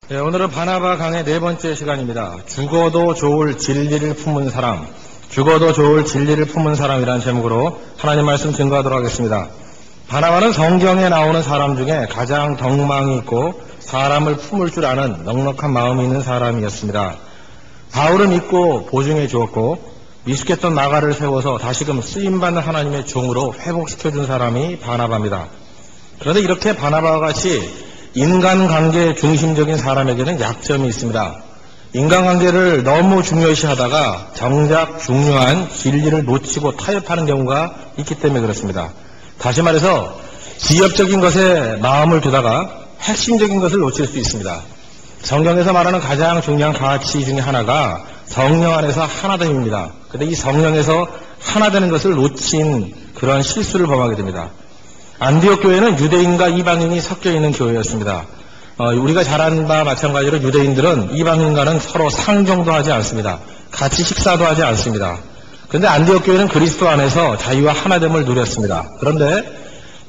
네, 오늘은 바나바 강의 네 번째 시간입니다. 죽어도 좋을 진리를 품은 사람, 죽어도 좋을 진리를 품은 사람이라는 제목으로 하나님 말씀 증거하도록 하겠습니다. 바나바는 성경에 나오는 사람 중에 가장 덕망이 있고 사람을 품을 줄 아는 넉넉한 마음이 있는 사람이었습니다. 바울을 믿고 보증해 주었고 미숙했던 나가를 세워서 다시금 쓰임받는 하나님의 종으로 회복시켜준 사람이 바나바입니다. 그런데 이렇게 바나바와 같이 인간관계 중심적인 사람에게는 약점이 있습니다. 인간관계를 너무 중요시하다가 정작 중요한 진리를 놓치고 타협하는 경우가 있기 때문에 그렇습니다. 다시 말해서 지엽적인 것에 마음을 두다가 핵심적인 것을 놓칠 수 있습니다. 성경에서 말하는 가장 중요한 가치 중에 하나가 성령 안에서 하나됨입니다. 그런데 이 성령에서 하나되는 것을 놓친 그런 실수를 범하게 됩니다. 안디옥 교회는 유대인과 이방인이 섞여 있는 교회였습니다. 우리가 잘 아는 바와 마찬가지로 유대인들은 이방인과는 서로 상종도 하지 않습니다. 같이 식사도 하지 않습니다. 그런데 안디옥 교회는 그리스도 안에서 자유와 하나됨을 누렸습니다. 그런데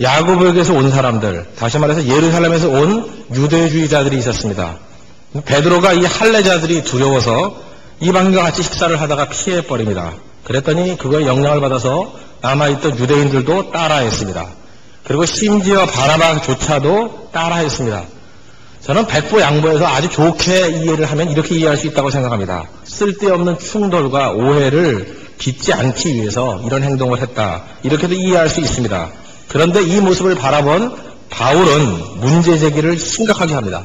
야고보에게서 온 사람들, 다시 말해서 예루살렘에서 온 유대주의자들이 있었습니다. 베드로가 이 할례자들이 두려워서 이방인과 같이 식사를 하다가 피해버립니다. 그랬더니 그거에 영향을 받아서 남아있던 유대인들도 따라했습니다. 그리고 심지어 바나바조차도 따라했습니다. 저는 백보양보해서 아주 좋게 이해를 하면 이렇게 이해할 수 있다고 생각합니다. 쓸데없는 충돌과 오해를 빚지 않기 위해서 이런 행동을 했다. 이렇게도 이해할 수 있습니다. 그런데 이 모습을 바라본 바울은 문제 제기를 심각하게 합니다.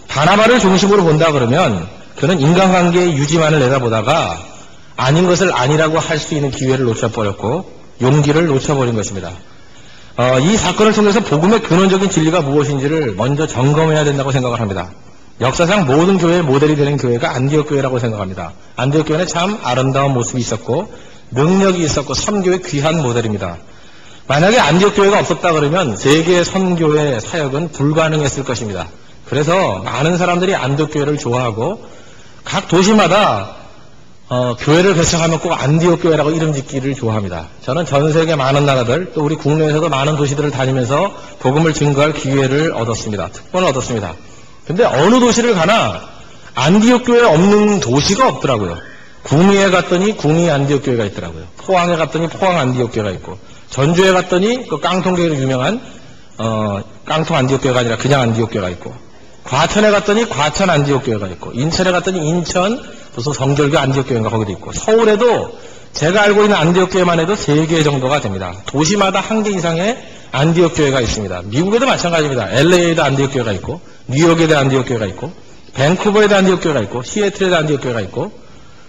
바나바를 중심으로 본다 그러면 그는 인간관계의 유지만을 내다보다가 아닌 것을 아니라고 할 수 있는 기회를 놓쳐버렸고 용기를 놓쳐버린 것입니다. 이 사건을 통해서 복음의 근원적인 진리가 무엇인지를 먼저 점검해야 된다고 생각을 합니다. 역사상 모든 교회의 모델이 되는 교회가 안디옥 교회라고 생각합니다. 안디옥 교회는 참 아름다운 모습이 있었고 능력이 있었고 선교의 귀한 모델입니다. 만약에 안디옥 교회가 없었다 그러면 세계 선교의 사역은 불가능했을 것입니다. 그래서 많은 사람들이 안디옥 교회를 좋아하고 각 도시마다 교회를 개척하면 꼭 안디옥 교회라고 이름 짓기를 좋아합니다. 저는 전 세계 많은 나라들, 또 우리 국내에서도 많은 도시들을 다니면서 복음을 증거할 기회를 얻었습니다. 특권을 얻었습니다. 근데 어느 도시를 가나 안디옥 교회 없는 도시가 없더라고요. 구미에 갔더니 구미 안디옥 교회가 있더라고요. 포항에 갔더니 포항 안디옥 교회가 있고, 전주에 갔더니 그 깡통교회로 유명한 깡통 안디옥 교회가 아니라 그냥 안디옥 교회가 있고, 과천에 갔더니 과천 안디옥 교회가 있고, 인천에 갔더니 인천 무슨 성결교 안디옥 교회인가 거기도 있고, 서울에도 제가 알고 있는 안디옥 교회만 해도 3개 정도가 됩니다. 도시마다 1개 이상의 안디옥 교회가 있습니다. 미국에도 마찬가지입니다. LA에도 안디옥 교회가 있고, 뉴욕에도 안디옥 교회가 있고, 밴쿠버에도 안디옥 교회가 있고, 시애틀에도 안디옥 교회가 있고,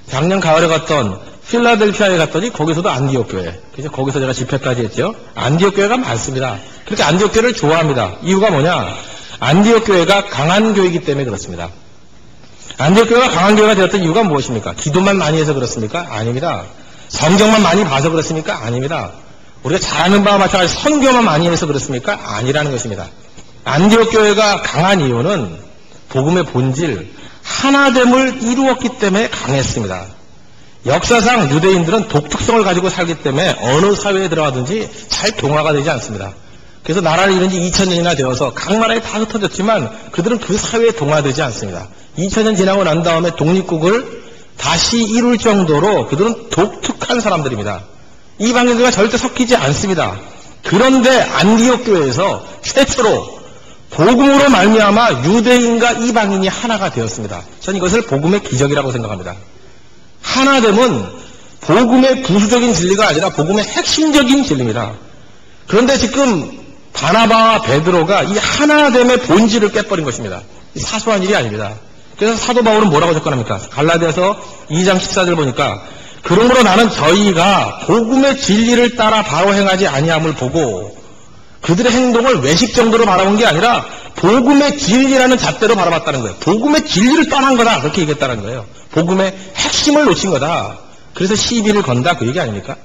작년 가을에 갔던 필라델피아에 갔더니 거기서도 안디옥 교회. 그래서 거기서 제가 집회까지 했죠. 안디옥 교회가 많습니다. 그렇게 안디옥 교회를 좋아합니다. 이유가 뭐냐? 안디옥 교회가 강한 교회이기 때문에 그렇습니다. 안디옥 교회가 강한 교회가 되었던 이유가 무엇입니까? 기도만 많이 해서 그렇습니까? 아닙니다. 성경만 많이 봐서 그렇습니까? 아닙니다. 우리가 잘 아는 바와 마찬가지 선교만 많이 해서 그렇습니까? 아니라는 것입니다. 안디옥 교회가 강한 이유는 복음의 본질, 하나됨을 이루었기 때문에 강했습니다. 역사상 유대인들은 독특성을 가지고 살기 때문에 어느 사회에 들어가든지 잘 동화가 되지 않습니다. 그래서 나라를 이룬 지 2000년이나 되어서 각 나라에 다 흩어졌지만 그들은 그 사회에 동화되지 않습니다. 2000년 지나고 난 다음에 독립국을 다시 이룰 정도로 그들은 독특한 사람들입니다. 이방인들과 절대 섞이지 않습니다. 그런데 안디옥 교회에서 최초로 복음으로 말미암아 유대인과 이방인이 하나가 되었습니다. 저는 이것을 복음의 기적이라고 생각합니다. 하나됨은 복음의 부수적인 진리가 아니라 복음의 핵심적인 진리입니다. 그런데 지금 바나바와 베드로가 이 하나됨의 본질을 깨버린 것입니다. 사소한 일이 아닙니다. 그래서 사도 바울은 뭐라고 접근합니까? 갈라디아서 2장 14절 보니까 그러므로 나는 저희가 복음의 진리를 따라 바로 행하지 아니함을 보고 그들의 행동을 외식 정도로 바라본 게 아니라 복음의 진리라는 잣대로 바라봤다는 거예요. 복음의 진리를 떠난 거다. 그렇게 얘기했다는 거예요. 복음의 핵심을 놓친 거다. 그래서 시비를 건다. 그 얘기 아닙니까?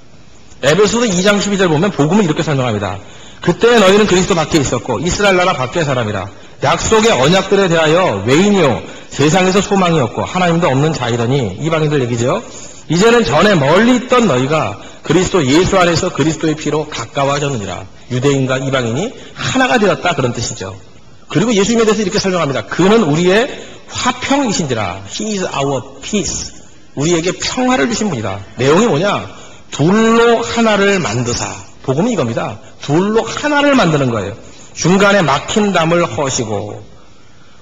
에베소서 2장 12절 보면 복음을 이렇게 설명합니다. 그때 너희는 그리스도 밖에 있었고 이스라엘 나라 밖의 사람이라. 약속의 언약들에 대하여 외인이요 세상에서 소망이 없고 하나님도 없는 자이더니 이방인들 얘기죠. 이제는 전에 멀리 있던 너희가 그리스도 예수 안에서 그리스도의 피로 가까워졌느니라. 유대인과 이방인이 하나가 되었다 그런 뜻이죠. 그리고 예수님에 대해서 이렇게 설명합니다. 그는 우리의 화평이신지라. He is our peace. 우리에게 평화를 주신 분이다. 내용이 뭐냐? 둘로 하나를 만드사. 복음은 이겁니다. 둘로 하나를 만드는 거예요. 중간에 막힌 담을 허시고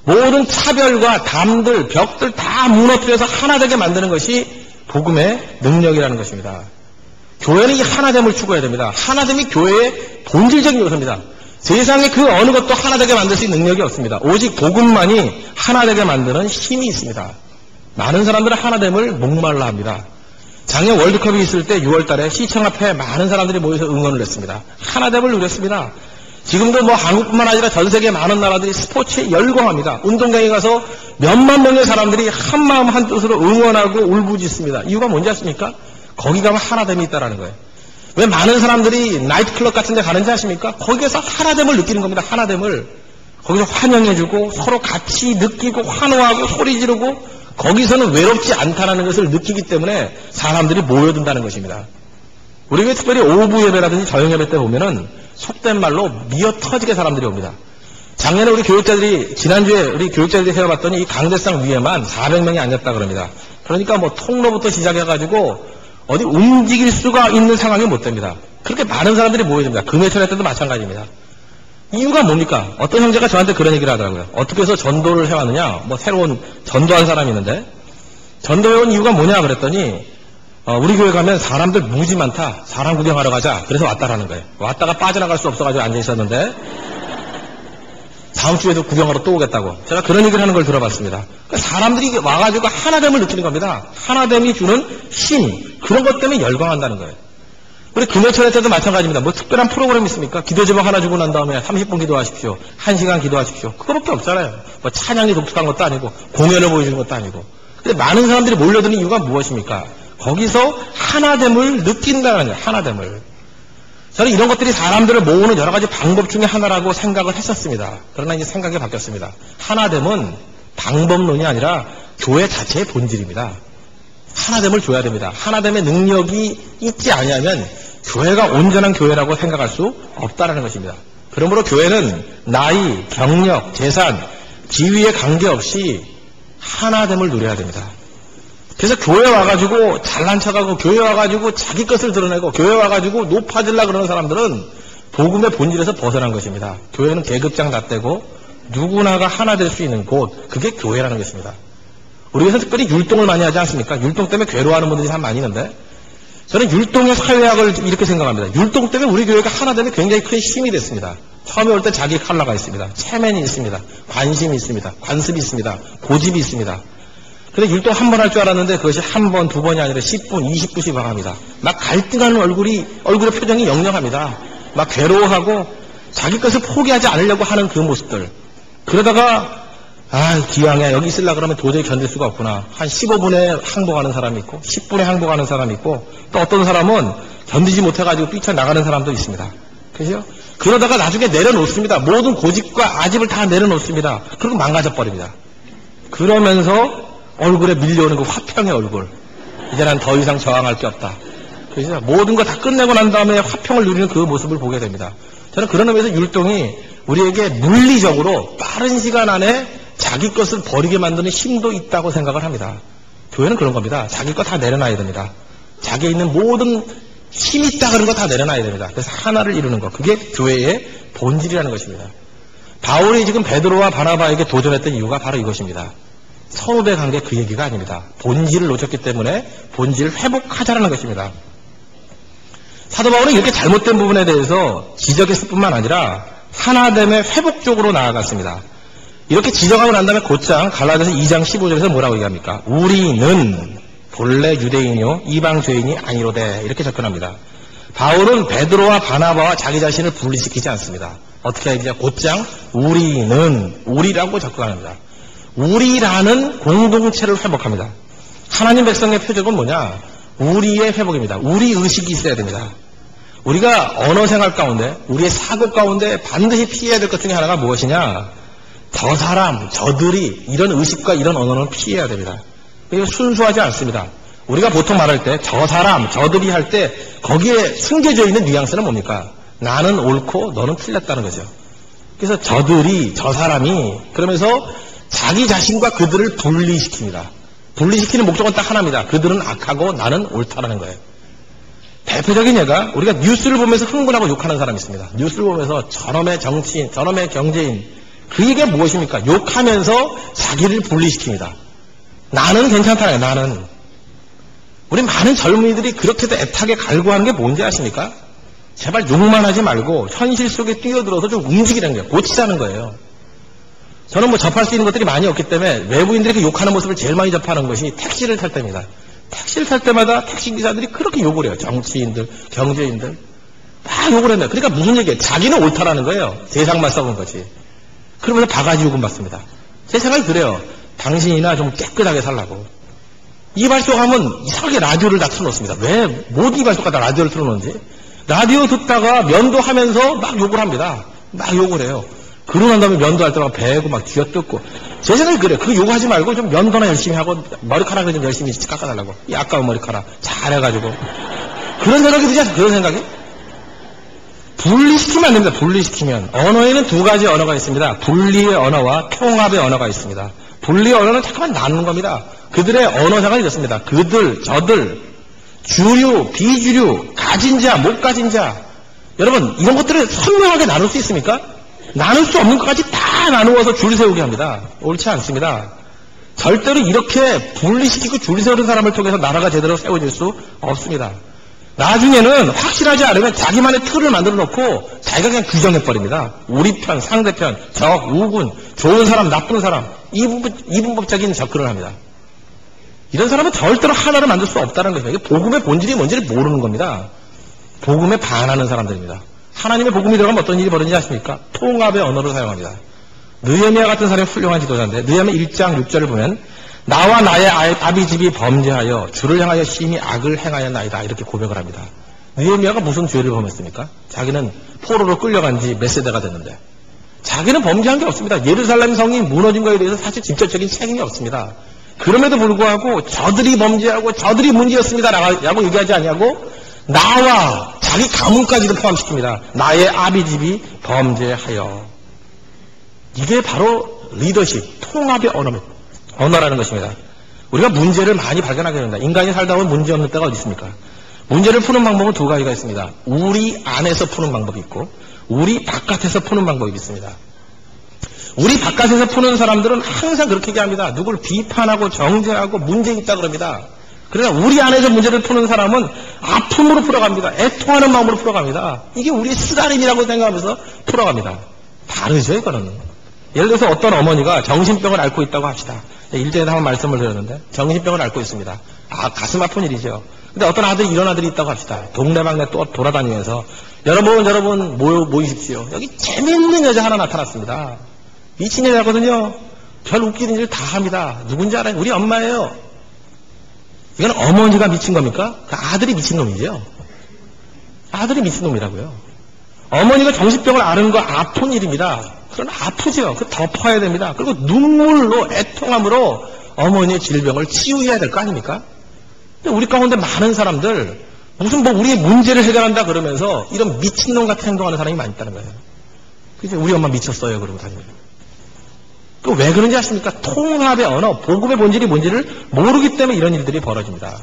모든 차별과 담들, 벽들 다 무너뜨려서 하나 되게 만드는 것이 복음의 능력이라는 것입니다. 교회는 이 하나됨을 추구해야 됩니다. 하나됨이 교회의 본질적인 요소입니다. 세상에 그 어느 것도 하나 되게 만들 수 있는 능력이 없습니다. 오직 복음만이 하나 되게 만드는 힘이 있습니다. 많은 사람들은 하나됨을 목말라 합니다. 작년 월드컵이 있을 때 6월 달에 시청 앞에 많은 사람들이 모여서 응원을 했습니다. 하나됨을 누렸습니다. 지금도 뭐 한국뿐만 아니라 전 세계 많은 나라들이 스포츠에 열광합니다. 운동장에 가서 몇만 명의 사람들이 한마음 한뜻으로 응원하고 울부짖습니다. 이유가 뭔지 아십니까? 거기 가면 하나됨이 있다는 거예요. 왜 많은 사람들이 나이트클럽 같은 데 가는지 아십니까? 거기에서 하나됨을 느끼는 겁니다. 하나됨을. 거기서 환영해주고 서로 같이 느끼고 환호하고 소리 지르고 거기서는 외롭지 않다는 것을 느끼기 때문에 사람들이 모여든다는 것입니다. 우리 교회 특별히 오후 예배라든지 저녁 예배 때 보면은 속된 말로 미어 터지게 사람들이 옵니다. 작년에 우리 교육자들이, 지난주에 우리 교육자들이 세워봤더니 이 강대상 위에만 400명이 앉았다 그럽니다. 그러니까 뭐 통로부터 시작해가지고 어디 움직일 수가 있는 상황이 못 됩니다. 그렇게 많은 사람들이 모여집니다. 금요철 때도 마찬가지입니다. 이유가 뭡니까? 어떤 형제가 저한테 그런 얘기를 하더라고요. 어떻게 해서 전도를 해왔느냐? 뭐 새로운 전도한 사람이 있는데 전도해온 이유가 뭐냐 그랬더니 우리 교회 가면 사람들 무지 많다. 사람 구경하러 가자. 그래서 왔다라는 거예요. 왔다가 빠져나갈 수 없어가지고 앉아있었는데 다음 주에도 구경하러 또 오겠다고. 제가 그런 얘기를 하는 걸 들어봤습니다. 그러니까 사람들이 와가지고 하나됨을 느끼는 겁니다. 하나됨이 주는 힘. 그런 것 때문에 열광한다는 거예요. 우리 금요철 때도 마찬가지입니다. 뭐 특별한 프로그램이 있습니까? 기도 제목 하나 주고 난 다음에 30분 기도하십시오. 1시간 기도하십시오. 그거밖에 없잖아요. 뭐 찬양이 독특한 것도 아니고 공연을 보여주는 것도 아니고. 근데 많은 사람들이 몰려드는 이유가 무엇입니까? 거기서 하나됨을 느낀다는 거예요. 하나됨을. 저는 이런 것들이 사람들을 모으는 여러 가지 방법 중에 하나라고 생각을 했었습니다. 그러나 이제 생각이 바뀌었습니다. 하나됨은 방법론이 아니라 교회 자체의 본질입니다. 하나됨을 줘야 됩니다. 하나됨의 능력이 있지 않으면 교회가 온전한 교회라고 생각할 수 없다는 것입니다. 그러므로 교회는 나이, 경력, 재산, 지위에 관계없이 하나됨을 누려야 됩니다. 그래서 교회 와가지고 잘난 척하고 교회 와가지고 자기 것을 드러내고 교회 와가지고 높아지려고 그러는 사람들은 복음의 본질에서 벗어난 것입니다. 교회는 계급장 다 떼고 누구나가 하나 될 수 있는 곳, 그게 교회라는 것입니다. 우리에서 특별히 율동을 많이 하지 않습니까? 율동 때문에 괴로워하는 분들이 참 많이 있는데 저는 율동의 사회학을 이렇게 생각합니다. 율동 때문에 우리 교회가 하나 되면 굉장히 큰 힘이 됐습니다. 처음에 올 때 자기 컬러가 있습니다. 체면이 있습니다. 관심이 있습니다. 관습이 있습니다. 고집이 있습니다. 근데 율동 한 번 할 줄 알았는데 그것이 한 번, 두 번이 아니라 10분, 20분씩 와갑니다. 막 갈등하는 얼굴의 표정이 영영합니다. 막 괴로워하고 자기 것을 포기하지 않으려고 하는 그 모습들. 그러다가 기왕에 여기 있으려고 그러면 도저히 견딜 수가 없구나. 한 15분에 항복하는 사람이 있고 10분에 항복하는 사람이 있고 또 어떤 사람은 견디지 못해가지고 뛰쳐나가는 사람도 있습니다. 그죠? 그러다가 나중에 내려놓습니다. 모든 고집과 아집을 다 내려놓습니다. 그리고 망가져버립니다. 그러면서 얼굴에 밀려오는 그 화평의 얼굴. 이제 난 더 이상 저항할 게 없다. 그죠? 모든 거 다 끝내고 난 다음에 화평을 누리는 그 모습을 보게 됩니다. 저는 그런 의미에서 율동이 우리에게 물리적으로 빠른 시간 안에 자기 것을 버리게 만드는 힘도 있다고 생각을 합니다. 교회는 그런 겁니다. 자기 거 다 내려놔야 됩니다. 자기에 있는 모든 힘이 있다 그런 거 다 내려놔야 됩니다. 그래서 하나를 이루는 것. 그게 교회의 본질이라는 것입니다. 바울이 지금 베드로와 바나바에게 도전했던 이유가 바로 이것입니다. 선후배 관계 그 얘기가 아닙니다. 본질을 놓쳤기 때문에 본질을 회복하자라는 것입니다. 사도 바울은 이렇게 잘못된 부분에 대해서 지적했을 뿐만 아니라 하나됨의 회복 쪽으로 나아갔습니다. 이렇게 지적하고 난 다음에 곧장 갈라디아서 2장 15절에서 뭐라고 얘기합니까? 우리는 본래 유대인이요 이방 죄인이 아니로되 이렇게 접근합니다. 바울은 베드로와 바나바와 자기 자신을 분리시키지 않습니다. 어떻게 하냐? 곧장 우리라고 접근합니다. 우리라는 공동체를 회복합니다. 하나님 백성의 표적은 뭐냐? 우리의 회복입니다. 우리 의식이 있어야 됩니다. 우리가 언어 생활 가운데 우리의 사고 가운데 반드시 피해야 될 것 중에 하나가 무엇이냐? 저 사람, 저들이 이런 의식과 이런 언어는 피해야 됩니다. 이거 순수하지 않습니다. 우리가 보통 말할 때 저 사람, 저들이 할 때 거기에 숨겨져 있는 뉘앙스는 뭡니까? 나는 옳고 너는 틀렸다는 거죠. 그래서 저 사람이 그러면서 자기 자신과 그들을 분리시킵니다. 분리시키는 목적은 딱 하나입니다. 그들은 악하고 나는 옳다라는 거예요. 대표적인 예가 우리가 뉴스를 보면서 흥분하고 욕하는 사람이 있습니다. 뉴스를 보면서 저놈의 정치인, 저놈의 경제인, 그 얘기가 무엇입니까? 욕하면서 자기를 분리시킵니다. 나는 괜찮다요. 나는. 우리 많은 젊은이들이 그렇게도 애타게 갈구하는 게 뭔지 아십니까? 제발 욕만 하지 말고 현실 속에 뛰어들어서 좀 움직이라는 거예요. 고치자는 거예요. 저는 뭐 접할 수 있는 것들이 많이 없기 때문에 외부인들이 욕하는 모습을 제일 많이 접하는 것이 택시를 탈 때입니다. 택시를 탈 때마다 택시기사들이 그렇게 욕을 해요. 정치인들, 경제인들. 막 욕을 했네요. 그러니까 무슨 얘기예요? 자기는 옳다라는 거예요. 세상만 썩은 거지. 그러면서 바가지 요금 받습니다. 제 생각이 그래요. 당신이나 좀 깨끗하게 살라고. 이발소가면 이상하게 라디오를 다 틀어놓습니다. 왜 모든 이발소가 다 라디오를 틀어놓는지. 라디오 듣다가 면도하면서 막 욕을 합니다. 막 욕을 해요. 그러고 난 다음에 면도할 때 막 배고 막 쥐어뜯고. 제 생각이 그래요. 그거 욕하지 말고 좀 면도나 열심히 하고 머리카락을 좀 열심히 깎아달라고. 이 아까운 머리카락 잘해가지고. 그런 생각이 들지 않아요? 그런 생각이? 분리시키면 안 됩니다. 분리시키면. 언어에는 두 가지 언어가 있습니다. 분리의 언어와 통합의 언어가 있습니다. 분리의 언어는 잠깐만 나누는 겁니다. 그들의 언어상은 이렇습니다. 그들, 저들, 주류, 비주류, 가진 자, 못 가진 자. 여러분, 이런 것들을 선명하게 나눌 수 있습니까? 나눌 수 없는 것까지 다 나누어서 줄 세우게 합니다. 옳지 않습니다. 절대로 이렇게 분리시키고 줄 세우는 사람을 통해서 나라가 제대로 세워질 수 없습니다. 나중에는 확실하지 않으면 자기만의 틀을 만들어 놓고 자기가 그냥 규정해버립니다. 우리 편, 상대편, 적, 우군, 좋은 사람, 나쁜 사람, 이분법적인 접근을 합니다. 이런 사람은 절대로 하나를 만들 수 없다는 것입니다. 이게 복음의 본질이 뭔지를 모르는 겁니다. 복음에 반하는 사람들입니다. 하나님의 복음이 들어가면 어떤 일이 벌어지지 않습니까? 통합의 언어를 사용합니다. 느헤미야 같은 사람이 훌륭한 지도자인데 느헤미야 1장 6절을 보면 나와 나의 아비집이 범죄하여 주를 향하여 심히 악을 행하였나이다 이렇게 고백을 합니다. 느헤미야가 무슨 죄를 범했습니까? 자기는 포로로 끌려간 지 몇 세대가 됐는데 자기는 범죄한 게 없습니다. 예루살렘 성이 무너진 것에 대해서 사실 직접적인 책임이 없습니다. 그럼에도 불구하고 저들이 범죄하고 저들이 문제였습니다 라고 얘기하지 아니하고 나와 자기 가문까지도 포함시킵니다. 나의 아비집이 범죄하여. 이게 바로 리더십, 통합의 언어라는 것입니다. 우리가 문제를 많이 발견하게 됩니다. 인간이 살다 보면 문제 없는 때가 어디 있습니까? 문제를 푸는 방법은 두 가지가 있습니다. 우리 안에서 푸는 방법이 있고 우리 바깥에서 푸는 방법이 있습니다. 우리 바깥에서 푸는 사람들은 항상 그렇게 얘기합니다. 누굴 비판하고 정죄하고 문제 있다 그럽니다. 그러나 우리 안에서 문제를 푸는 사람은 아픔으로 풀어갑니다. 애통하는 마음으로 풀어갑니다. 이게 우리의 쓰다림이라고 생각하면서 풀어갑니다. 다르죠 이거는. 예를 들어서 어떤 어머니가 정신병을 앓고 있다고 합시다. 일전에 한번 말씀을 드렸는데 정신병을 앓고 있습니다. 가슴 아픈 일이죠. 근데 어떤 아들이 이런 아들이 있다고 합시다. 동네방네 또 돌아다니면서 여러분 모이십시오. 여기 재밌는 여자 하나 나타났습니다. 미친 여자거든요. 별 웃기는 일 다 합니다. 누군지 알아요? 우리 엄마예요. 이건 어머니가 미친 겁니까? 그 아들이 미친 놈이죠. 아들이 미친 놈이라고요. 어머니가 정신병을 앓은 거 아픈 일입니다. 그건 아프죠. 그 덮어야 됩니다. 그리고 눈물로 애통함으로 어머니의 질병을 치유해야 될 거 아닙니까? 근데 우리 가운데 많은 사람들 무슨 우리의 문제를 해결한다 그러면서 이런 미친놈 같은 행동하는 사람이 많이 있다는 거예요. 그래서 우리 엄마 미쳤어요 그러고 다닙니다. 그 왜 그런지 아십니까? 통합의 언어, 복음의 본질이 뭔지를 모르기 때문에 이런 일들이 벌어집니다.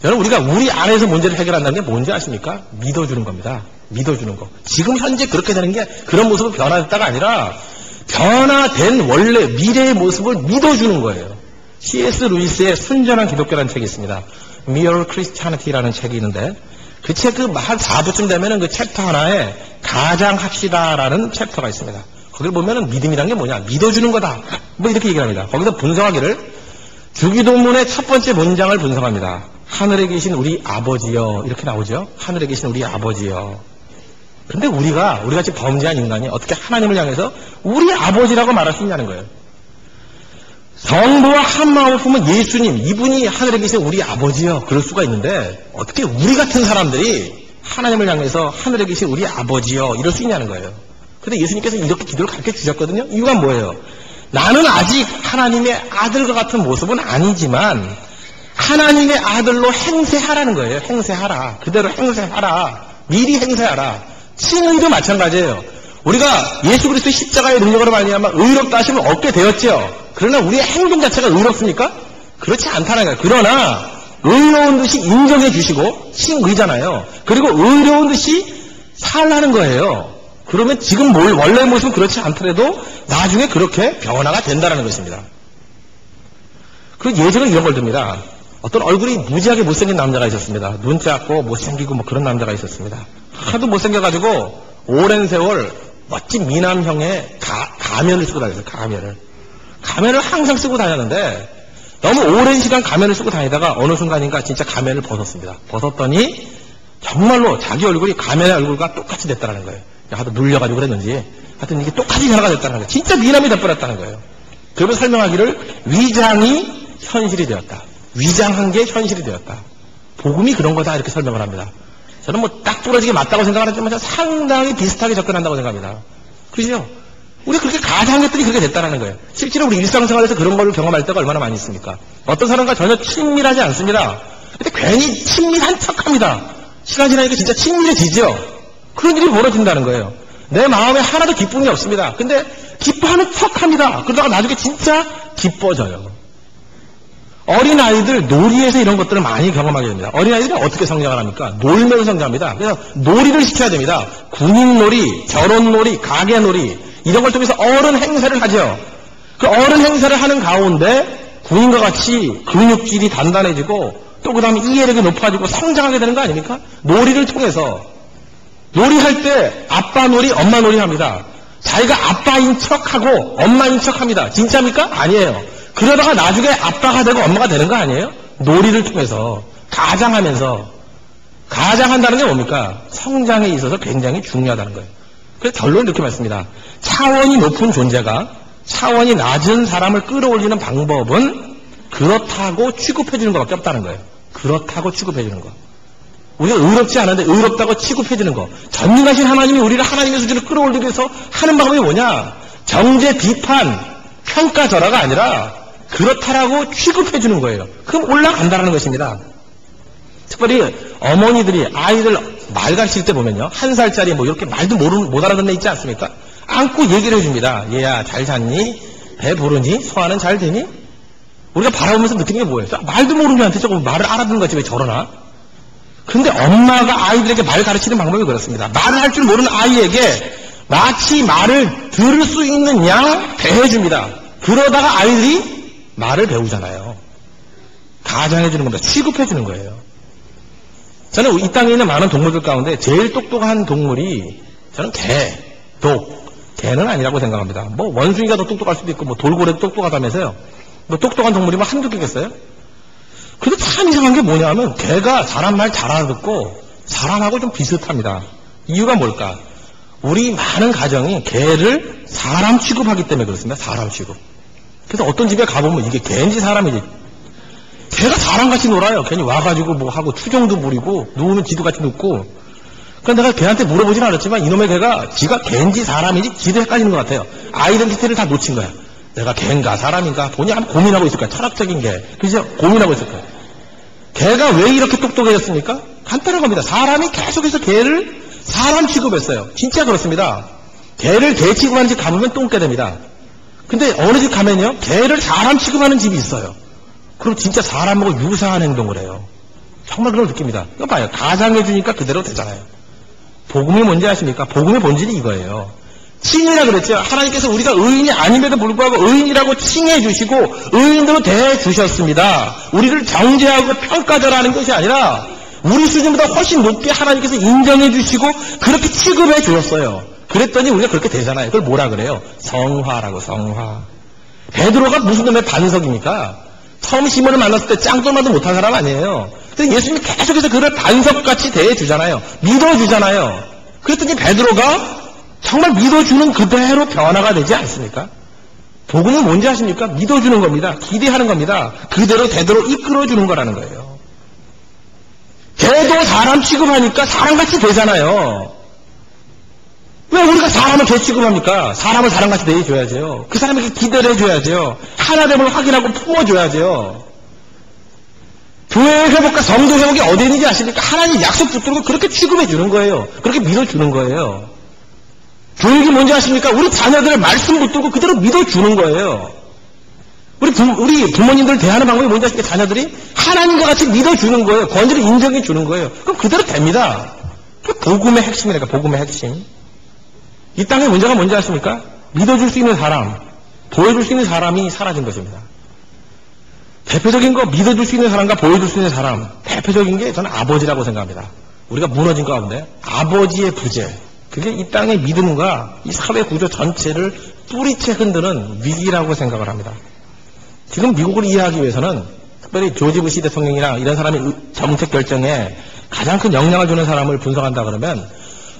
여러분 우리가 우리 안에서 문제를 해결한다는 게 뭔지 아십니까? 믿어주는 겁니다. 믿어주는 거. 지금 현재 그렇게 되는 게 그런 모습으로 변화됐다가 아니라 변화된 원래 미래의 모습을 믿어주는 거예요. C.S. 루이스의 순전한 기독교라는 책이 있습니다. Mere Christianity라는 책이 있는데 그 책 한 4부쯤 되면은 그 챕터 하나에 가장합시다라는 챕터가 있습니다. 거기를 보면은 믿음이란 게 뭐냐? 믿어주는 거다. 뭐 이렇게 얘기합니다. 거기서 분석하기를 주기도문의 첫 번째 문장을 분석합니다. 하늘에 계신 우리 아버지여 이렇게 나오죠. 하늘에 계신 우리 아버지여. 근데 우리 같이 범죄한 인간이 어떻게 하나님을 향해서 우리 아버지라고 말할 수 있냐는 거예요. 성부와 한 마음을 품은 예수님, 이분이 하늘에 계신 우리 아버지여 그럴 수가 있는데 어떻게 우리 같은 사람들이 하나님을 향해서 하늘에 계신 우리 아버지여 이럴 수 있냐는 거예요. 근데 예수님께서 이렇게 기도를 가르쳐 주셨거든요. 이유가 뭐예요? 나는 아직 하나님의 아들과 같은 모습은 아니지만 하나님의 아들로 행세하라는 거예요. 행세하라. 그대로 행세하라. 미리 행세하라. 칭의도 마찬가지예요. 우리가 예수 그리스도의 십자가의 능력으로 말미암아 의롭다 하심을 얻게 되었죠. 그러나 우리의 행동 자체가 의롭습니까? 그렇지 않다는 거예요. 그러나 의로운 듯이 인정해 주시고 칭의잖아요. 그리고 의로운 듯이 살라는 거예요. 그러면 지금 원래 모습은 그렇지 않더라도 나중에 그렇게 변화가 된다는 것입니다. 그 예전에 이런 걸 듭니다. 어떤 얼굴이 무지하게 못생긴 남자가 있었습니다. 눈 작고 못생기고 뭐 그런 남자가 있었습니다. 하도 못생겨가지고 오랜 세월 멋진 미남형의 가면을 쓰고 다녔어요. 가면을 항상 쓰고 다녔는데 너무 오랜 시간 가면을 쓰고 다니다가 어느 순간인가 진짜 가면을 벗었습니다. 벗었더니 정말로 자기 얼굴이 가면의 얼굴과 똑같이 됐다는 거예요. 하도 눌려가지고 그랬는지 하여튼 이게 똑같이 변화가 됐다는 거예요. 진짜 미남이 돼버렸다는 거예요. 그러면 설명하기를 위장이 현실이 되었다. 위장한 게 현실이 되었다. 복음이 그런 거다 이렇게 설명을 합니다. 저는 뭐 딱 부러지게 맞다고 생각하지만 상당히 비슷하게 접근한다고 생각합니다. 그죠? 우리 그렇게 가상했더니 그렇게 됐다는 거예요. 실제로 우리 일상생활에서 그런 걸 경험할 때가 얼마나 많이 있습니까? 어떤 사람과 전혀 친밀하지 않습니다. 근데 괜히 친밀한 척합니다. 시간 지나니까 진짜 친밀해지죠. 그런 일이 벌어진다는 거예요. 내 마음에 하나도 기쁨이 없습니다. 근데 기뻐하는 척합니다. 그러다가 나중에 진짜 기뻐져요. 어린아이들 놀이에서 이런 것들을 많이 경험하게 됩니다. 어린아이들이 어떻게 성장을 합니까? 놀면서 성장합니다. 그래서 놀이를 시켜야 됩니다. 군인놀이, 결혼놀이, 가게놀이 이런 걸 통해서 어른 행사를 하죠. 그 어른 행사를 하는 가운데 군인과 같이 근육질이 단단해지고 또 그 다음에 이해력이 높아지고 성장하게 되는 거 아닙니까? 놀이를 통해서 놀이할 때 아빠 놀이, 엄마 놀이 합니다. 자기가 아빠인 척하고 엄마인 척합니다. 진짜입니까? 아니에요. 그러다가 나중에 아빠가 되고 엄마가 되는 거 아니에요? 놀이를 통해서 가장하면서 가장한다는 게 뭡니까? 성장에 있어서 굉장히 중요하다는 거예요. 그래서 결론은 이렇게 말씀입니다. 차원이 높은 존재가 차원이 낮은 사람을 끌어올리는 방법은 그렇다고 취급해 주는 것밖에 없다는 거예요. 그렇다고 취급해 주는 거. 우리가 의롭지 않은데 의롭다고 취급해 주는 거. 전능하신 하나님이 우리를 하나님의 수준으로 끌어올리기 위해서 하는 방법이 뭐냐? 정죄, 비판, 평가절하가 아니라 그렇다라고 취급해 주는 거예요. 그럼 올라간다는 것입니다. 특별히 어머니들이 아이들 말 가르칠 때 보면요. 1살짜리 뭐 이렇게 말도 못 알아듣는 애 있지 않습니까? 안고 얘기를 해줍니다. 얘야 잘 잤니? 배 부르니? 소화는 잘 되니? 우리가 바라보면서 느끼는 게 뭐예요? 말도 모르는 애한테 조금 말을 알아듣는 거지 왜 저러나? 근데 엄마가 아이들에게 말 가르치는 방법이 그렇습니다. 말을 할 줄 모르는 아이에게 마치 말을 들을 수 있는 양 대해줍니다. 그러다가 아이들이 말을 배우잖아요. 가장해주는 겁니다. 취급해주는 거예요. 저는 이 땅에 있는 많은 동물들 가운데 제일 똑똑한 동물이 저는 개는 아니라고 생각합니다. 뭐 원숭이가 더 똑똑할 수도 있고 뭐 돌고래도 똑똑하다면서요. 뭐 똑똑한 동물이 뭐 한두 개겠어요? 근데 참 이상한 게 뭐냐면 개가 사람 말 잘 알아듣고 사람하고 좀 비슷합니다. 이유가 뭘까? 우리 많은 가정이 개를 사람 취급하기 때문에 그렇습니다. 사람 취급. 그래서 어떤 집에 가보면 이게 개인지 사람이지. 개가 사람같이 놀아요. 괜히 와가지고 뭐 하고 투정도 부리고 누우면 지도 같이 눕고. 그래서 내가 개한테 물어보진 않았지만 이놈의 개가 지가 개인지 사람인지 지도 헷갈리는 것 같아요. 아이덴티티를 다 놓친 거야. 내가 개인가 사람인가 본인이 한번 고민하고 있을 거야. 철학적인 개. 그죠? 고민하고 있을 거야. 개가 왜 이렇게 똑똑해졌습니까? 간단한 겁니다. 사람이 계속해서 개를 사람 취급했어요. 진짜 그렇습니다. 개를 개 취급하는 집 가보면 똥 깨 됩니다. 근데 어느 집 가면요. 개를 사람 취급하는 집이 있어요. 그럼 진짜 사람하고 유사한 행동을 해요. 정말 그걸 느낍니다. 이거 봐요. 가장해주니까 그대로 되잖아요. 복음이 뭔지 아십니까? 복음의 본질이 이거예요. 칭이라 그랬죠. 하나님께서 우리가 의인이 아님에도 불구하고 의인이라고 칭해 주시고 의인으로 대해 주셨습니다. 우리를 정죄하고 평가절하는 것이 아니라 우리 수준보다 훨씬 높게 하나님께서 인정해 주시고 그렇게 취급해 주셨어요. 그랬더니 우리가 그렇게 되잖아요. 그걸 뭐라 그래요? 성화라고. 성화. 베드로가 무슨 놈의 반석입니까? 처음 시몬을 만났을 때 짱돌만도 못한 사람 아니에요. 근데 예수님이 계속해서 그를 반석같이 대해 주잖아요. 믿어주잖아요. 그랬더니 베드로가 정말 믿어주는 그대로 변화가 되지 않습니까? 복음은 뭔지 아십니까? 믿어주는 겁니다. 기대하는 겁니다. 그대로 되도록 이끌어주는 거라는 거예요. 개도 사람 취급하니까 사람같이 되잖아요. 왜 우리가 사람을 개 취급합니까? 사람을 사람같이 대해줘야죠. 그 사람에게 기대를 해줘야죠. 하나됨을 확인하고 품어줘야죠. 교회 회복과 성도 회복이 어디 있는지 아십니까? 하나님 약속 붙들고 그렇게 취급해 주는 거예요. 그렇게 믿어주는 거예요. 교육이 뭔지 아십니까? 우리 자녀들의 말씀 붙들고 그대로 믿어주는 거예요. 우리 부모님들 대하는 방법이 뭔지 아십니까? 자녀들이 하나님과 같이 믿어주는 거예요. 권위를 인정해 주는 거예요. 그럼 그대로 됩니다. 그 복음의 핵심이니까, 복음의 핵심. 이 땅의 문제가 뭔지 아십니까? 믿어줄 수 있는 사람, 보여줄 수 있는 사람이 사라진 것입니다. 대표적인 거, 믿어줄 수 있는 사람과 보여줄 수 있는 사람, 대표적인 게 저는 아버지라고 생각합니다. 우리가 무너진 가운데 아버지의 부재, 그게 이 땅의 믿음과 이 사회 구조 전체를 뿌리채 흔드는 위기라고 생각을 합니다. 지금 미국을 이해하기 위해서는 특별히 조지 부시 대통령이나 이런 사람의 정책 결정에 가장 큰 영향을 주는 사람을 분석한다 그러면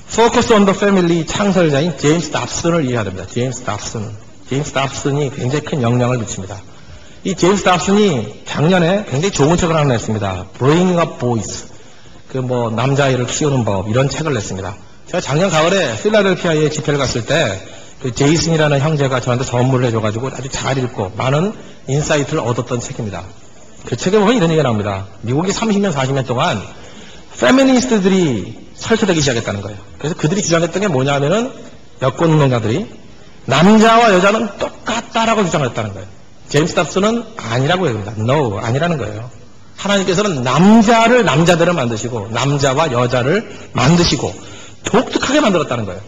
Focus on the Family 창설자인 제임스 답슨을 이해해야 됩니다. 제임스 답슨이 굉장히 큰 영향을 미칩니다. 이 제임스 답슨이 작년에 굉장히 좋은 책을 하나 냈습니다. Bringing Up Boys, 남자아이를 키우는 법, 이런 책을 냈습니다. 제가 작년 가을에 필라델피아에 집회를 갔을 때 그 제이슨이라는 형제가 저한테 선물을 해줘가지고 아주 잘 읽고 많은 인사이트를 얻었던 책입니다. 그 책에 보면 이런 얘기가 나옵니다. 미국이 30년, 40년 동안 페미니스트들이 설치되기 시작했다는 거예요. 그래서 그들이 주장했던 게 뭐냐면은 여권운동가들이 남자와 여자는 똑같다라고 주장했다는 거예요. 제임스 답슨은 아니라고 얘기합니다. No, 아니라는 거예요. 하나님께서는 남자를 남자대로 만드시고 남자와 여자를 만드시고 독특하게 만들었다는 거예요.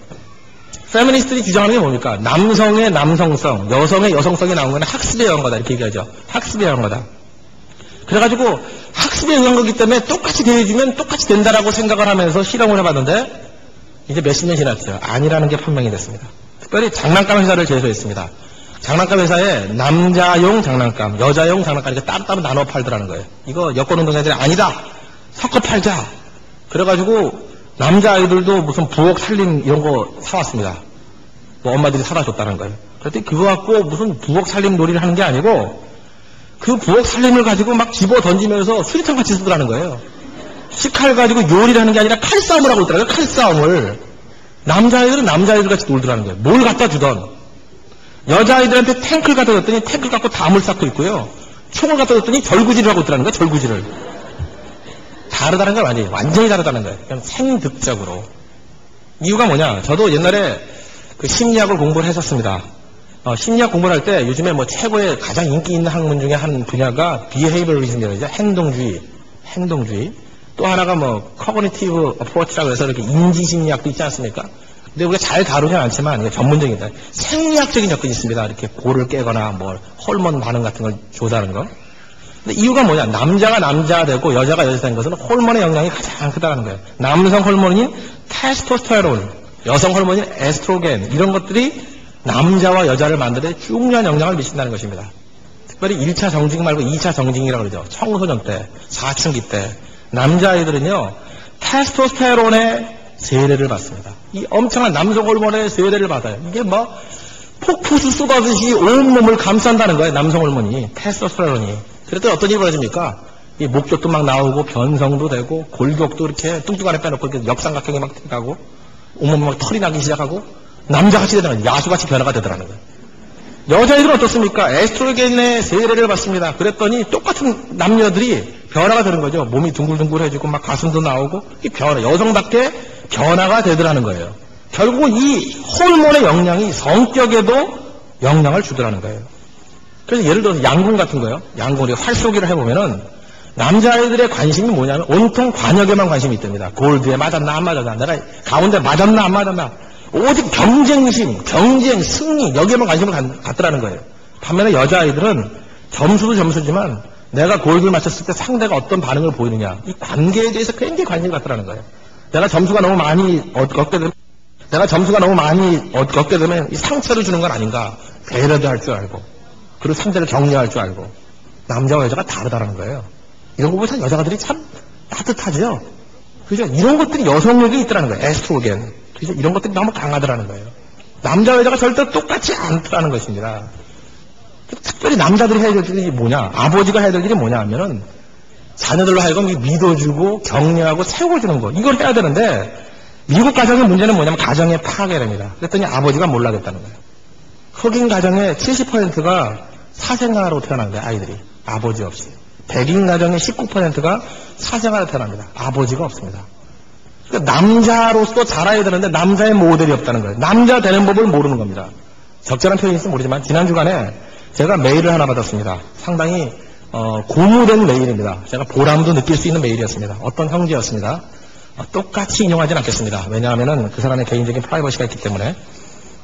페미니스트들이 주장하는 게 뭡니까? 남성의 남성성, 여성의 여성성이 나온 건 학습에 의한 거다, 이렇게 얘기하죠. 학습에 의한 거다. 그래가지고 학습에 의한 거기 때문에 똑같이 대해주면 똑같이 된다라고 생각을 하면서 실험을 해봤는데 이제 몇십 년 지났죠. 아니라는 게 판명이 됐습니다. 특별히 장난감 회사를 제소했습니다. 장난감 회사에 남자용 장난감, 여자용 장난감 이렇게 따로따로 나눠 팔더라는 거예요. 이거 여권운동가들이 아니다, 섞어 팔자. 그래가지고 남자아이들도 무슨 부엌 살림 이런 거 사왔습니다. 엄마들이 사다 줬다는 거예요. 그랬더니 그거 갖고 무슨 부엌 살림 놀이를 하는 게 아니고 그 부엌 살림을 가지고 막 집어 던지면서 수리탄 같이 쓰더라는 거예요. 식칼 가지고 요리를 하는 게 아니라 칼싸움을 하고 있더라고요. 칼싸움을. 남자아이들은 남자아이들 같이 놀더라는 거예요. 뭘 갖다 주던. 여자아이들한테 탱크를 갖다 줬더니 탱크를 갖고 담을 쌓고 있고요. 총을 갖다 줬더니 절구질을 하고 있더라는 거예요. 절구질을. 다르다는 건 아니에요. 완전히 다르다는 거예요. 그냥 생득적으로. 이유가 뭐냐? 저도 옛날에 그 심리학을 공부를 했었습니다. 심리학 공부를 할 때 요즘에 최고의 가장 인기 있는 학문 중에 한 분야가 behavioralism이라고 하죠. 행동주의. 또 하나가 cognitive approach라고 해서 이렇게 인지심리학도 있지 않습니까? 근데 우리가 잘 다루진 않지만 이게 전문적이다. 생리학적인 접근이 있습니다. 이렇게 골을 깨거나 호르몬 반응 같은 걸 조사하는 거. 근데 이유가 뭐냐? 남자가 남자가 되고 여자가 여자가 된 것은 호르몬의 영향이 가장 크다는 거예요. 남성 호르몬인 테스토스테론, 여성 호르몬인 에스트로겐, 이런 것들이 남자와 여자를 만드는 데 중요한 영향을 미친다는 것입니다. 특별히 1차 정징 말고 2차 정징이라고 그러죠. 청소년 때, 사춘기 때 남자아이들은요 테스토스테론의 세례를 받습니다. 이 엄청난 남성 호르몬의 세례를 받아요. 이게 폭포수 쏟아듯이 온몸을 감싼다는 거예요. 남성 호르몬이, 테스토스테론이. 그랬더니 어떤 일이 벌어집니까? 이 목젖도 막 나오고 변성도 되고 골격도 이렇게 뚱뚱 안에 빼놓고 이렇게 역삼각형이 막 가고 온몸에 막 털이 나기 시작하고 남자같이 되더라는 거예요. 야수같이 변화가 되더라는 거예요. 여자애들은 어떻습니까? 에스트로겐의 세례를 받습니다. 그랬더니 똑같은 남녀들이 변화가 되는 거죠. 몸이 둥글둥글해지고 막 가슴도 나오고 이 변화, 여성답게 변화가 되더라는 거예요. 결국 이 호르몬의 영향이 성격에도 영향을 주더라는 거예요. 그래서 예를 들어서 양궁 같은 거요. 양궁 우리가 활쏘기를 해보면은 남자아이들의 관심이 뭐냐면 온통 관역에만 관심이 있답니다. 골드에 맞았나 안 맞았나, 내가 가운데 맞았나 안 맞았나, 오직 경쟁심, 경쟁, 승리 여기에만 관심을 갖더라는 거예요. 반면에 여자아이들은 점수도 점수지만 내가 골드를 맞췄을 때 상대가 어떤 반응을 보이느냐, 이 관계에 대해서 굉장히 관심을 갖더라는 거예요. 내가 점수가 너무 많이 얻게 되면 이 상처를 주는 건 아닌가, 배려도 할 줄 알고 그리고 상대를 격려할 줄 알고. 남자와 여자가 다르다는 거예요. 이런 거 보면 여자들이 참 따뜻하죠. 그죠? 이런 것들이 여성력이 있더라는 거예요. 에스트로겐. 그죠? 이런 것들이 너무 강하더라는 거예요. 남자와 여자가 절대 똑같지 않더라는 것입니다. 특별히 남자들이 해야 될 일이 뭐냐? 아버지가 해야 될 일이 뭐냐 하면은 자녀들로 하여금 믿어주고 격려하고 세워주는 거. 이걸 해야 되는데 미국 가정의 문제는 뭐냐면 가정의 파괴랍니다. 그랬더니 아버지가 몰라겠다는 거예요. 흑인 가정의 70%가 사생아로 태어난 거예요. 아이들이. 아버지 없이. 백인 가정의 19%가 사생아로 태어납니다. 아버지가 없습니다. 그러니까 남자로서 자라야 되는데 남자의 모델이 없다는 거예요. 남자 되는 법을 모르는 겁니다. 적절한 표현인지 모르지만 지난 주간에 제가 메일을 하나 받았습니다. 상당히 고무된 메일입니다. 제가 보람도 느낄 수 있는 메일이었습니다. 어떤 형제였습니다. 똑같이 인용하지는 않겠습니다. 왜냐하면 그 사람의 개인적인 프라이버시가 있기 때문에.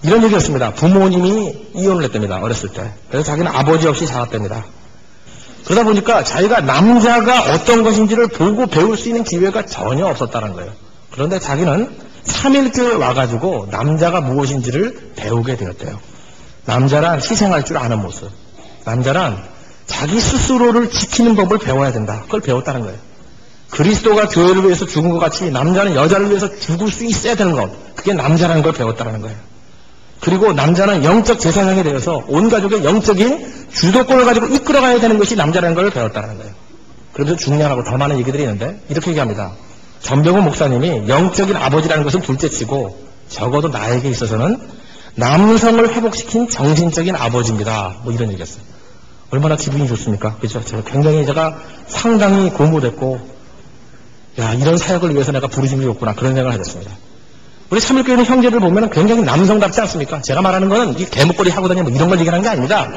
이런 얘기였습니다. 부모님이 이혼을 했답니다. 어렸을 때. 그래서 자기는 아버지 없이 자랐답니다. 그러다 보니까 자기가 남자가 어떤 것인지를 보고 배울 수 있는 기회가 전혀 없었다는 거예요. 그런데 자기는 3.1교회에 와가지고 남자가 무엇인지를 배우게 되었대요. 남자란 희생할 줄 아는 모습. 남자란 자기 스스로를 지키는 법을 배워야 된다. 그걸 배웠다는 거예요. 그리스도가 교회를 위해서 죽은 것 같이 남자는 여자를 위해서 죽을 수 있어야 되는 것. 그게 남자라는 걸 배웠다는 거예요. 그리고 남자는 영적 제사장이 되어서 온 가족의 영적인 주도권을 가지고 이끌어가야 되는 것이 남자라는 걸 배웠다는 거예요. 그러면서 중요하고 더 많은 얘기들이 있는데 이렇게 얘기합니다. 전병훈 목사님이 영적인 아버지라는 것은 둘째치고 적어도 나에게 있어서는 남성을 회복시킨 정신적인 아버지입니다. 뭐 이런 얘기였어요. 얼마나 기분이 좋습니까? 그죠? 제가 상당히 고무됐고, 야, 이런 사역을 위해서 내가 부르심이 없구나. 그런 생각을 하셨습니다. 우리 3.1교회는 형제를 보면 굉장히 남성답지 않습니까? 제가 말하는 거는 이 개목걸이 하고 다니는 뭐 이런 걸 얘기하는 게 아닙니다.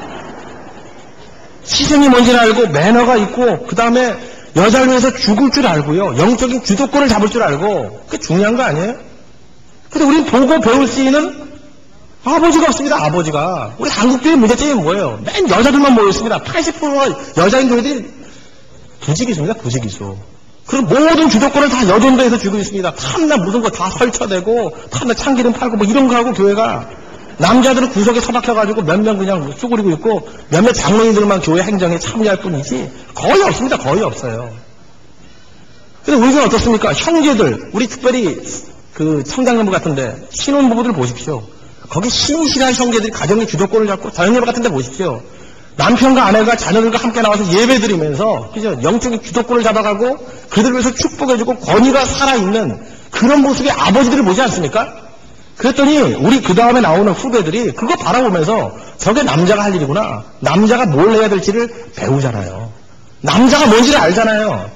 희생이 뭔지를 알고, 매너가 있고, 그 다음에 여자를 위해서 죽을 줄 알고요. 영적인 주도권을 잡을 줄 알고, 그게 중요한 거 아니에요? 근데 우리는 보고 배울 수 있는 아버지가 없습니다. 아버지가. 우리 한국교회 문제점이 뭐예요? 맨 여자들만 모여있습니다. 80% 여자인 교회들이 부지기수입니다. 부지기수. 그리고 모든 주도권을 다 여전도에서 쥐고 있습니다. 탐나 무슨 거 다 설쳐대고 탐나 참기름 팔고 뭐 이런 거 하고 교회가. 남자들은 구석에 처박혀가지고 몇 명 그냥 쭈그리고 있고 몇몇 장로님들만 교회 행정에 참여할 뿐이지 거의 없습니다. 거의 없어요. 근데 우리는 어떻습니까? 형제들, 우리 특별히 그 청장년부 같은데 신혼부부들 보십시오. 거기 신실한 형제들이 가정의 주도권을 잡고 자연예배 같은 데 보십시오. 남편과 아내가 자녀들과 함께 나와서 예배 드리면서 그죠? 영적인 주도권을 잡아가고 그들을 위해서 축복해주고 권위가 살아있는 그런 모습의 아버지들을 보지 않습니까? 그랬더니 우리 그 다음에 나오는 후배들이 그거 바라보면서 저게 남자가 할 일이구나. 남자가 뭘 해야 될지를 배우잖아요. 남자가 뭔지를 알잖아요.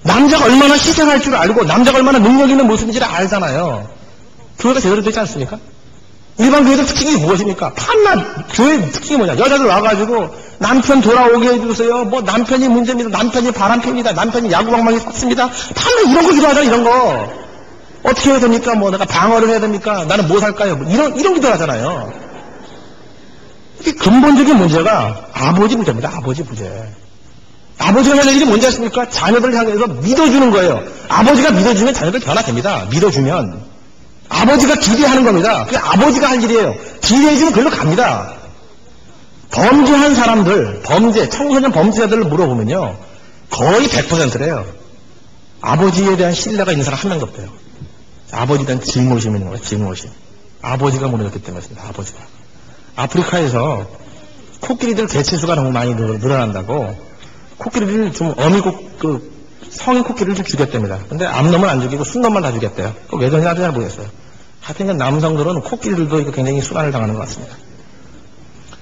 남자가 얼마나 희생할 줄 알고 남자가 얼마나 능력 있는 모습인지를 알잖아요. 교회가 제대로 되지 않습니까? 일반 교회들 특징이 무엇입니까? 판나 교회 특징이 뭐냐? 여자들 와가지고 남편 돌아오게 해주세요. 뭐 남편이 문제입니다. 남편이 바람펴입니다. 남편이 야구방망이 섰습니다. 판나 이런 거 기도하잖아. 이런 거. 어떻게 해야 됩니까? 뭐 내가 방어를 해야 됩니까? 나는 뭐 살까요? 뭐 이런 기도를 하잖아요. 이게 근본적인 문제가 아버지 문제입니다. 아버지 문제. 아버지가 하는 일이 뭔지 아십니까? 자녀들을 향해서 믿어주는 거예요. 아버지가 믿어주면 자녀들 변화됩니다. 믿어주면. 아버지가 기대하는 겁니다. 그게 아버지가 할 일이에요. 기대해주면 그걸로 갑니다. 범죄한 사람들, 청소년 범죄자들을 물어보면요. 거의 100%래요. 아버지에 대한 신뢰가 있는 사람 한 명도 없대요. 아버지에 대한 증오심이 있는 거예요. 증오심. 아버지가 무너졌기 때문이었습니다. 아버지가. 아프리카에서 코끼리들 개체수가 너무 많이 늘어난다고 코끼리를 좀 성인 코끼리를 좀 죽였답니다. 근데 암놈은 안 죽이고 순놈만 다 죽였대요. 왜 그런지 나도 잘 모르겠어요. 하여튼 남성들은 코끼리들도 이거 굉장히 순환을 당하는 것 같습니다.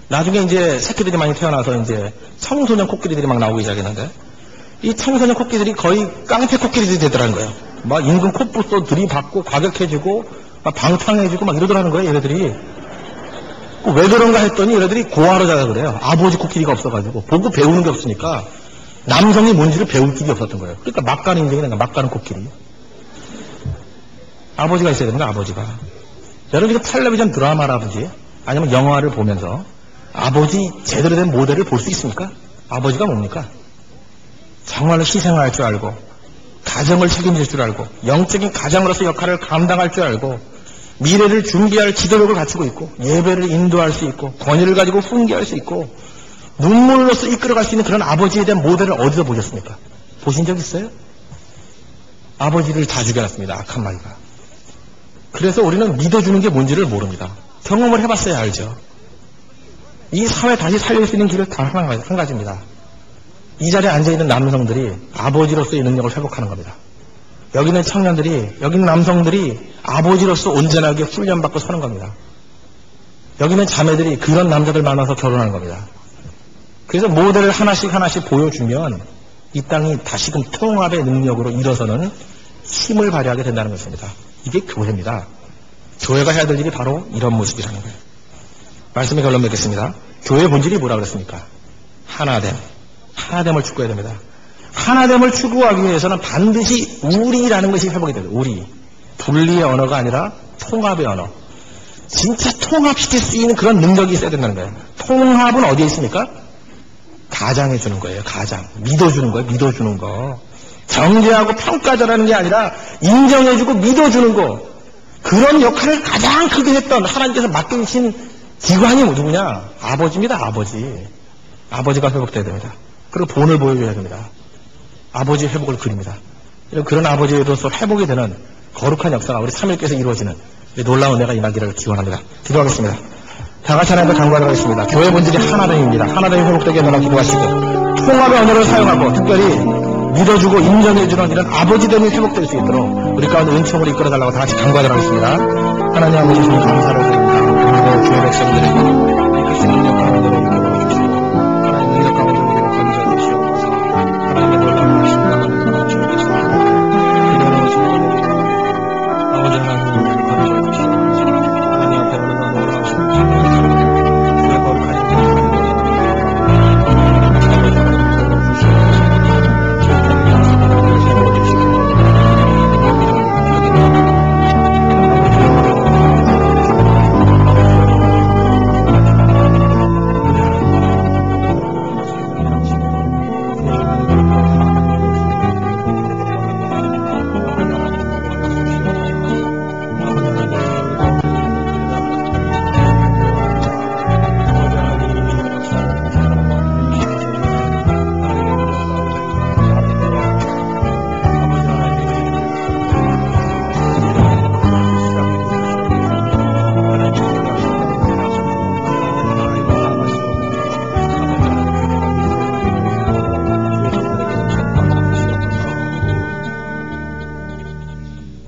나중에 이제 새끼들이 많이 태어나서 이제 청소년 코끼리들이 막 나오기 시작했는데 이 청소년 코끼리들이 거의 깡패 코끼리들이 되더라는 거예요. 막 임금 콧부터 들이받고 과격해지고 막 방탕해지고 막 이러더라는 거예요. 얘네들이. 왜 그런가 했더니 얘네들이 고아로 자라 그래요. 아버지 코끼리가 없어가지고 보고 배우는 게 없으니까 남성이 뭔지를 배울 길이 없었던 거예요. 그러니까 막 가는 인생이 내가 막 가는 코끼리. 아버지가 있어야 됩니다. 아버지가. 여러분 이거 텔레비전 드라마라든지 아니면 영화를 보면서 아버지 제대로 된 모델을 볼 수 있습니까? 아버지가 뭡니까? 정말로 희생할 줄 알고 가정을 책임질 줄 알고 영적인 가장으로서 역할을 감당할 줄 알고 미래를 준비할 지도력을 갖추고 있고 예배를 인도할 수 있고 권위를 가지고 훈계할 수 있고 눈물로서 이끌어갈 수 있는 그런 아버지에 대한 모델을 어디서 보셨습니까? 보신 적 있어요? 아버지를 다 죽여놨습니다. 악한 마귀가. 그래서 우리는 믿어주는 게 뭔지를 모릅니다. 경험을 해봤어야 알죠. 이 사회 다시 살릴 수 있는 길은 단 한 가지입니다. 이 자리에 앉아있는 남성들이 아버지로서의 능력을 회복하는 겁니다. 여기 있는 청년들이, 여기 있는 남성들이 아버지로서 온전하게 훈련받고 서는 겁니다. 여기 있는 자매들이 그런 남자들 만나서 결혼하는 겁니다. 그래서 모델을 하나씩 보여주면 이 땅이 다시금 통합의 능력으로 일어서는 힘을 발휘하게 된다는 것입니다. 이게 교회입니다. 교회가 해야 될 일이 바로 이런 모습이라는 거예요. 말씀의 결론 맺겠습니다. 교회의 본질이 뭐라 그랬습니까? 하나됨. 하나됨을 추구해야 됩니다. 하나됨을 추구하기 위해서는 반드시 우리라는 것이 회복이 돼요. 우리. 분리의 언어가 아니라 통합의 언어. 진짜 통합시킬 수 있는 그런 능력이 있어야 된다는 거예요. 통합은 어디에 있습니까? 가장해 주는 거예요. 가장. 믿어주는 거예요. 믿어주는 거. 정죄하고 평가절하는 게 아니라 인정해주고 믿어주는 거. 그런 역할을 가장 크게 했던 하나님께서 맡겨주신 기관이 누구냐? 아버지입니다. 아버지. 아버지가 회복돼야 됩니다. 그리고 본을 보여줘야 됩니다. 아버지의 회복을 그립니다. 그런 아버지로서 회복이 되는 거룩한 역사가 우리 삼일께서 이루어지는 놀라운 은혜가 임하기를 기원합니다. 기도하겠습니다. 다 같이 하나님께 간구하도록 하겠습니다. 교회 본질이 하나됨입니다. 하나됨이 회복되게 해달라고 기도하시고 통합의 언어를 사용하고 특별히 믿어주고 인정해주는 이런 아버지됨이 회복될 수 있도록 우리 가운데 은총으로 이끌어달라고 다 같이 간구하도록 하겠습니다. 하나님 아버지 주님 감사를 드립니다. 오늘도 교회 백성들에게 이렇게 능력 가운데로 이끌어 주시고 하나님 능력 가운데로 우리를 건져 주시옵소서. 하나님의 놀라운 말씀 가운데 감추겠습니다. 기도하는 주님 아버지 하나님 건져 주시옵소서. 하나님 앞에 오늘도 놀라우신 주의 거룩한 인생을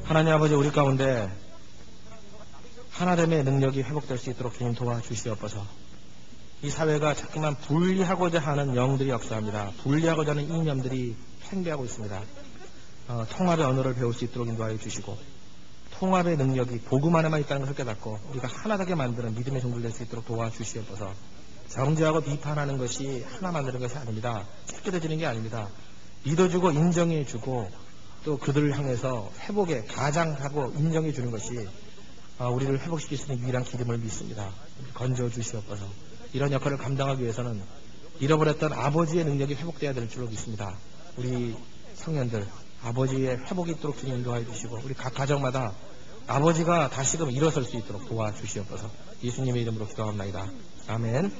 하나님 아버지 우리 가운데 하나됨의 능력이 회복될 수 있도록 주님 도와주시옵소서. 이 사회가 자꾸만 분리하고자 하는 영들이 역사합니다. 분리하고자 하는 이념들이 팽배하고 있습니다. 통합의 언어를 배울 수 있도록 인도하여 주시고 통합의 능력이 복음 안에만 있다는 것을 깨닫고 우리가 하나되게 만드는 믿음의 종들 될 수 있도록 도와주시옵소서. 정죄하고 비판하는 것이 하나 만드는 것이 아닙니다. 깨끗해지는 게 아닙니다. 믿어주고 인정해주고 또 그들을 향해서 회복에 가장하고 인정해 주는 것이 우리를 회복시킬 수 있는 유일한 길임을 믿습니다. 건져 주시옵소서. 이런 역할을 감당하기 위해서는 잃어버렸던 아버지의 능력이 회복돼야 될 줄로 믿습니다. 우리 청년들 아버지의 회복이 있도록 주님 인도하여 주시고 우리 각 가정마다 아버지가 다시금 일어설 수 있도록 도와주시옵소서. 예수님의 이름으로 기도합니다. 아멘.